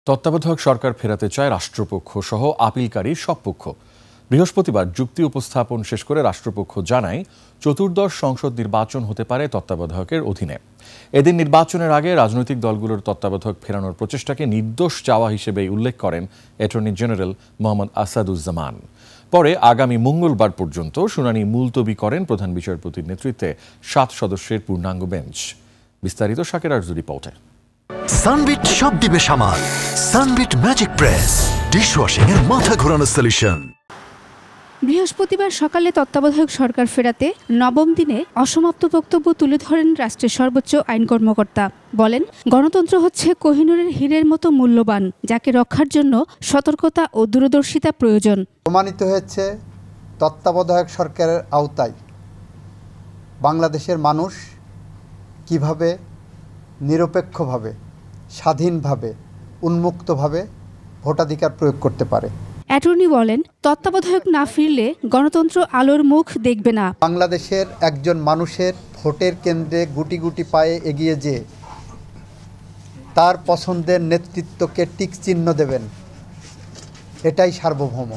তত্ত্বাবধায়ক সরকার ফেরাতে চায় রাষ্ট্রপক্ষ সহ আপিলকারী সব পক্ষ। বৃহস্পতিবার যুক্তি উপস্থাপন শেষ করে রাষ্ট্রপক্ষ জানায় চতুর্দশ সংসদ নির্বাচন হতে পারে তত্ত্বাবধায়কের অধীনে। এদিন নির্বাচনের আগে রাজনৈতিক দলগুলোর তত্ত্বাবধায়ক ফেরানোর প্রচেষ্টাকে নির্দোষ চাওয়া হিসেবে উল্লেখ করেন অ্যাটর্নি জেনারেল মোহাম্মদ আসাদুজ্জামান। পরে আগামী মঙ্গলবার পর্যন্ত শুনানি মুলতবি করেন প্রধান বিচারপতির নেতৃত্বে 7 সদস্যের পূর্ণাঙ্গ বেঞ্চ। বিস্তারিত শাকের আরজু রিপোর্টে। সানবিট সব দিবে সামাল। সানবিট ম্যাজিক প্রেস ডিশওয়াশিং এর মাথা ঘোরানো সলিউশন। বৃহস্পতিবার সকালে তত্ত্বাবধায়ক সরকার ফেরাতে নবম দিনে অসমাপ্ত বক্তব্য তুলে ধরেন রাষ্ট্রের সর্বোচ্চ আইন কর্মকর্তা। বলেন, গণতন্ত্র হচ্ছে কোহিনূরের হীরের মতো মূল্যবান, যাকে রক্ষার জন্য সতর্কতা ও দূরদর্শিতা প্রয়োজন। প্রমাণিত হয়েছে তত্ত্বাবধায়ক সরকারের আওতায় বাংলাদেশের মানুষ কিভাবে নিরপেক্ষভাবে, স্বাধীনভাবে, উন্মুক্তভাবে ভোটাধিকার প্রয়োগ করতে পারে। অ্যাটর্নি বলেন, তত্ত্বাবধায়ক না ফিরলে গণতন্ত্র আলোর মুখ দেখবে না। বাংলাদেশের একজন মানুষের ভোটের কেন্দ্রে গুটি গুটি পায়ে এগিয়ে যেয়ে তার পছন্দের নেতৃত্বকে টিক চিহ্ন দেবেন, এটাই সার্বভৌম।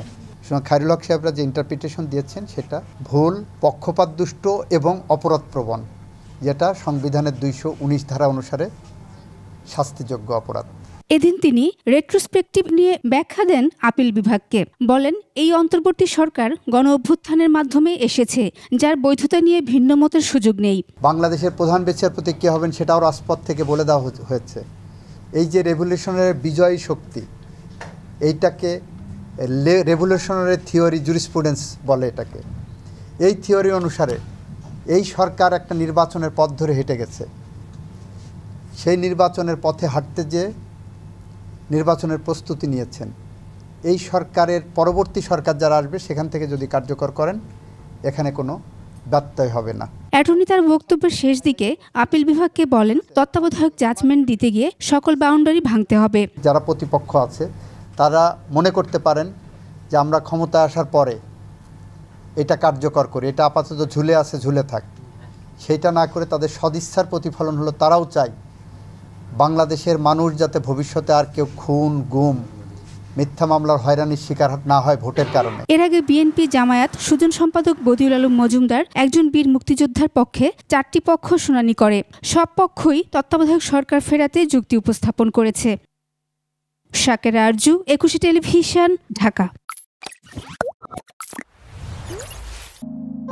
খায়রুল হক সাহেবরা যে ইন্টারপ্রিটেশন দিয়েছেন সেটা ভুল, পক্ষপাতদুষ্ট এবং অপরাধপ্রবণ, যেটা সংবিধানের 219 ধারা অনুসারে শাস্তিযোগ্য অপরাধ। এদিন তিনি রেট্রোস্পেকটিভ নিয়ে ব্যাখ্যা দেন আপিল বিভাগকে। বলেন, এই অন্তর্বর্তী সরকার গণ অভ্যুত্থানের মাধ্যমে এসেছে, যার বৈধতা নিয়ে ভিন্ন মতের সুযোগ নেই। বাংলাদেশের প্রধান বিচারপতি কে হবেন সেটাও রাজপথ থেকে বলে দেওয়া হয়েছে। এই যে রেভলিউশনারি বিজয়ী শক্তি, এইটাকে রেভলিউশনারি থিওরি জুরিসপ্রুডেন্স বলে এটাকে। এই থিওরি অনুসারে এই সরকার একটা নির্বাচনের পথ ধরে হেঁটে গেছে। সেই নির্বাচনের পথে হাঁটতে যে নির্বাচনের প্রস্তুতি নিয়েছেন। এই সরকারের পরবর্তী সরকার যারা আসবে সেখান থেকে যদি কার্যকর করেন, এখানে কোনো ব্যত্যয় হবে না। অ্যাটর্নি তার বক্তব্যের শেষ দিকে আপিল বিভাগকে বলেন, তত্ত্বাবধায়ক জাজমেন্ট দিতে গিয়ে সকল বাউন্ডারি ভাঙতে হবে। যারা প্রতিপক্ষ আছে তারা মনে করতে পারেন যে আমরা ক্ষমতায় আসার পরে এটা কার্যকর করি, এটা আপাতত ঝুলে আছে, ঝুলে থাক। সেইটা না করে তাদের সদিচ্ছার প্রতিফলন হলো তারাও চায় বাংলাদেশের মানুষ যাতে ভবিষ্যতে আর কেউ খুন, গুম, মিথ্যা মামলার হয়রানির শিকার না হয় ভোটের কারণে। এর আগে বিএনপি জামায়াত সুজন সম্পাদক বদিউল আলম মজুমদার একজন বীর মুক্তিযোদ্ধার পক্ষে 4টি পক্ষ শুনানি করে। সব পক্ষই তত্ত্বাবধায়ক সরকার ফেরাতে যুক্তি উপস্থাপন করেছে। শাকের আরজু, 21 টেলিভিশন, ঢাকা।